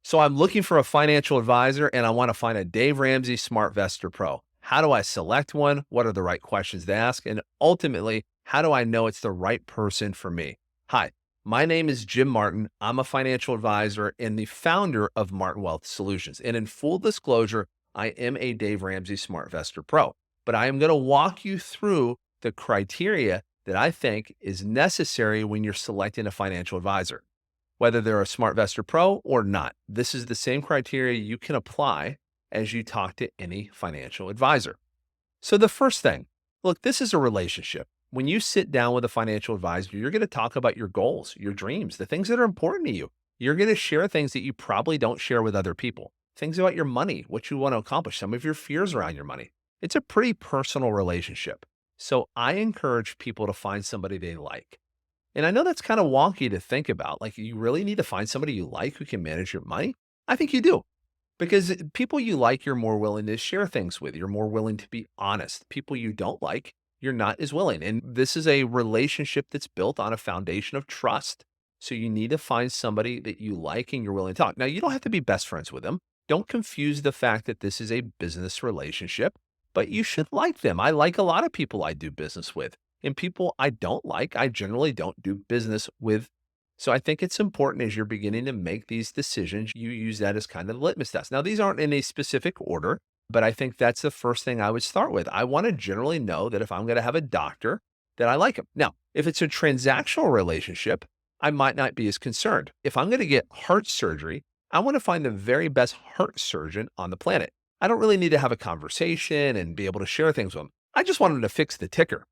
So I'm looking for a financial advisor and I want to find a Dave Ramsey SmartVestor Pro. How do I select one? What are the right questions to ask? And ultimately, how do I know it's the right person for me? Hi, my name is Jim Martin. I'm a financial advisor and the founder of Martin Wealth Solutions. And in full disclosure, I am a Dave Ramsey SmartVestor Pro, but I am going to walk you through the criteria that I think is necessary when you're selecting a financial advisor. Whether they're a SmartVestor Pro or not, this is the same criteria you can apply as you talk to any financial advisor. So the first thing, look, this is a relationship. When you sit down with a financial advisor, you're going to talk about your goals, your dreams, the things that are important to you. You're going to share things that you probably don't share with other people, things about your money, what you want to accomplish, some of your fears around your money. It's a pretty personal relationship. So I encourage people to find somebody they like. And I know that's kind of wonky to think about. Like, you really need to find somebody you like who can manage your money? I think you do. Because people you like, you're more willing to share things with. You're more willing to be honest. People you don't like, you're not as willing. And this is a relationship that's built on a foundation of trust. So you need to find somebody that you like and you're willing to talk. Now, you don't have to be best friends with them. Don't confuse the fact that this is a business relationship, but you should like them. I like a lot of people I do business with, and people I don't like, I generally don't do business with. So I think it's important as you're beginning to make these decisions, you use that as kind of the litmus test. Now, these aren't in a specific order, but I think that's the first thing I would start with. I want to generally know that if I'm going to have a doctor, that I like him. Now, if it's a transactional relationship, I might not be as concerned. If I'm going to get heart surgery, I want to find the very best heart surgeon on the planet. I don't really need to have a conversation and be able to share things with him. I just want him to fix the ticker.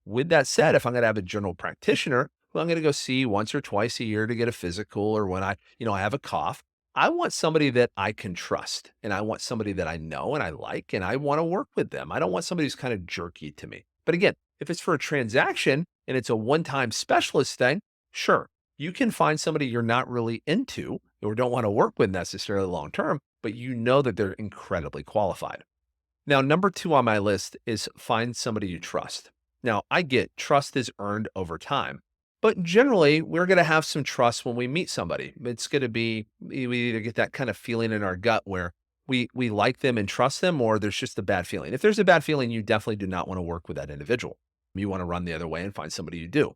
With that said, if I'm going to have a general practitioner who I'm going to go see once or twice a year to get a physical, or when I have a cough, I want somebody that I can trust, and I want somebody that I know and I like, and I want to work with them. I don't want somebody who's kind of jerky to me. But again, if it's for a transaction and it's a one-time specialist thing, sure, you can find somebody you're not really into or don't want to work with necessarily long term, but you know that they're incredibly qualified. Now, number 2 on my list is find somebody you trust. Now, I get trust is earned over time, but generally we're going to have some trust when we meet somebody. It's going to be, we either get that kind of feeling in our gut where we like them and trust them, or there's just a bad feeling. If there's a bad feeling, you definitely do not want to work with that individual. You want to run the other way and find somebody you do.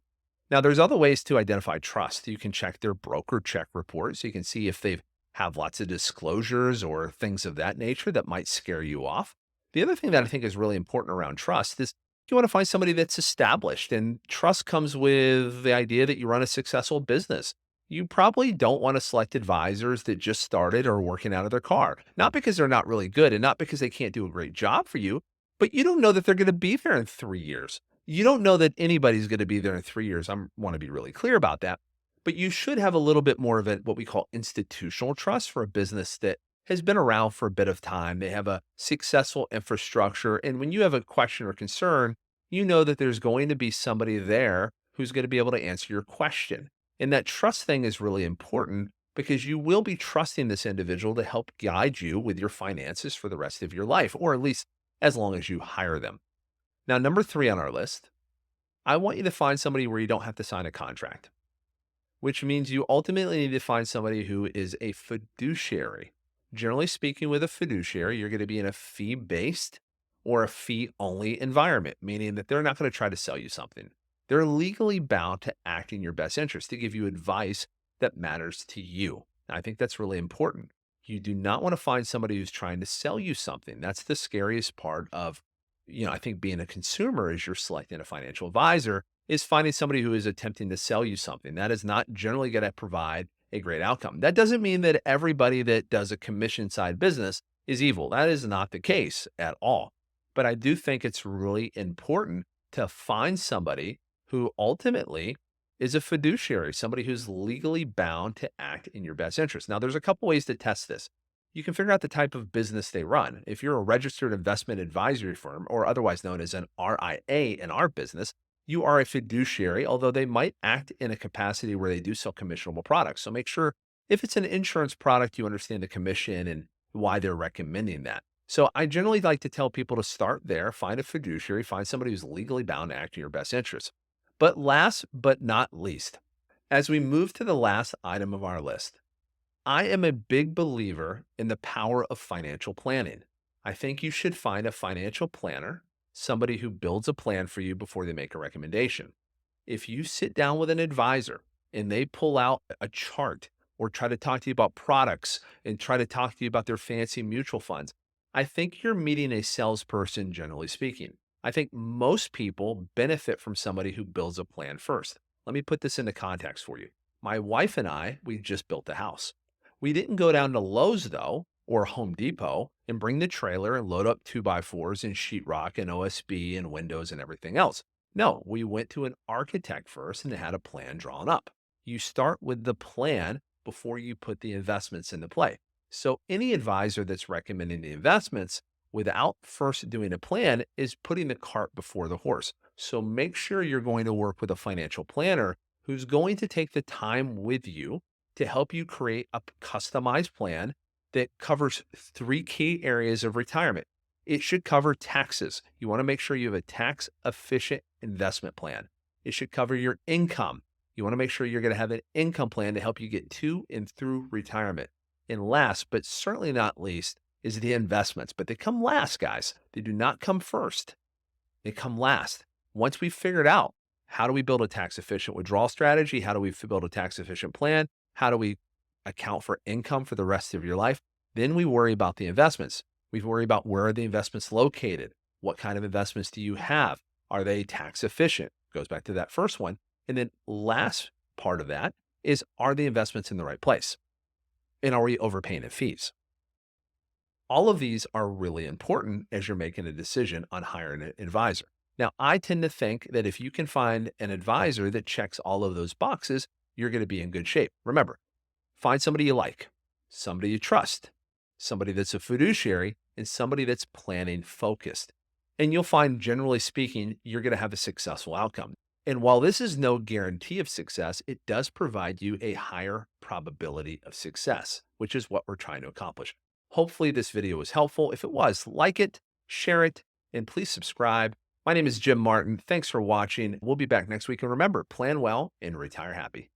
Now, there's other ways to identify trust. You can check their broker check report so you can see if they have lots of disclosures or things of that nature that might scare you off. The other thing that I think is really important around trust is you want to find somebody that's established, and trust comes with the idea that you run a successful business. You probably don't want to select advisors that just started or working out of their car, not because they're not really good and not because they can't do a great job for you, but you don't know that they're going to be there in 3 years. You don't know that anybody's going to be there in 3 years. I want to be really clear about that. But you should have a little bit more of what we call institutional trust for a business that has been around for a bit of time. They have a successful infrastructure. And when you have a question or concern, you know that there's going to be somebody there who's going to be able to answer your question. And that trust thing is really important because you will be trusting this individual to help guide you with your finances for the rest of your life, or at least as long as you hire them. Now, number 3 on our list, I want you to find somebody where you don't have to sign a contract, which means you ultimately need to find somebody who is a fiduciary. Generally speaking, with a fiduciary, you're going to be in a fee-based or a fee-only environment, meaning that they're not going to try to sell you something. They're legally bound to act in your best interest, to give you advice that matters to you. And I think that's really important. You do not want to find somebody who's trying to sell you something. That's the scariest part of, I think being a consumer as you're selecting a financial advisor, is finding somebody who is attempting to sell you something. That is not generally going to provide a great outcome. That doesn't mean that everybody that does a commission side business is evil. That is not the case at all. But I do think it's really important to find somebody who ultimately is a fiduciary, somebody who's legally bound to act in your best interest. Now, there's a couple ways to test this. You can figure out the type of business they run. If you're a registered investment advisory firm, or otherwise known as an RIA in our business, you are a fiduciary, although they might act in a capacity where they do sell commissionable products. So make sure if it's an insurance product, you understand the commission and why they're recommending that. So I generally like to tell people to start there, find a fiduciary, find somebody who's legally bound to act in your best interest. But last but not least, as we move to the last item of our list, I am a big believer in the power of financial planning. I think you should find a financial planner, somebody who builds a plan for you before they make a recommendation. If you sit down with an advisor and they pull out a chart or try to talk to you about products and try to talk to you about their fancy mutual funds, I think you're meeting a salesperson, generally speaking. I think most people benefit from somebody who builds a plan first. Let me put this into context for you. My wife and I, we just built a house. We didn't go down to Lowe's, though, or Home Depot and bring the trailer and load up 2x4s and sheetrock and OSB and windows and everything else. No, we went to an architect first and had a plan drawn up. You start with the plan before you put the investments into play. So, any advisor that's recommending the investments without first doing a plan is putting the cart before the horse. So, make sure you're going to work with a financial planner who's going to take the time with you to help you create a customized plan that covers three key areas of retirement. It should cover taxes. You want to make sure you have a tax efficient investment plan. It should cover your income. You want to make sure you're going to have an income plan to help you get to and through retirement. And last, but certainly not least, is the investments. But they come last, guys. They do not come first. They come last. Once we've figured out how do we build a tax efficient withdrawal strategy, how do we build a tax efficient plan, how do we account for income for the rest of your life, then we worry about the investments. We worry about where are the investments located? What kind of investments do you have? Are they tax efficient? Goes back to that first one. And then last part of that is, are the investments in the right place? And are we overpaying in fees? All of these are really important as you're making a decision on hiring an advisor. Now, I tend to think that if you can find an advisor that checks all of those boxes, you're going to be in good shape. Remember, find somebody you like, somebody you trust, somebody that's a fiduciary, and somebody that's planning focused. And you'll find, generally speaking, you're going to have a successful outcome. And while this is no guarantee of success, it does provide you a higher probability of success, which is what we're trying to accomplish. Hopefully this video was helpful. If it was, like it, share it, and please subscribe. My name is Jim Martin. Thanks for watching. We'll be back next week. And remember, plan well and retire happy.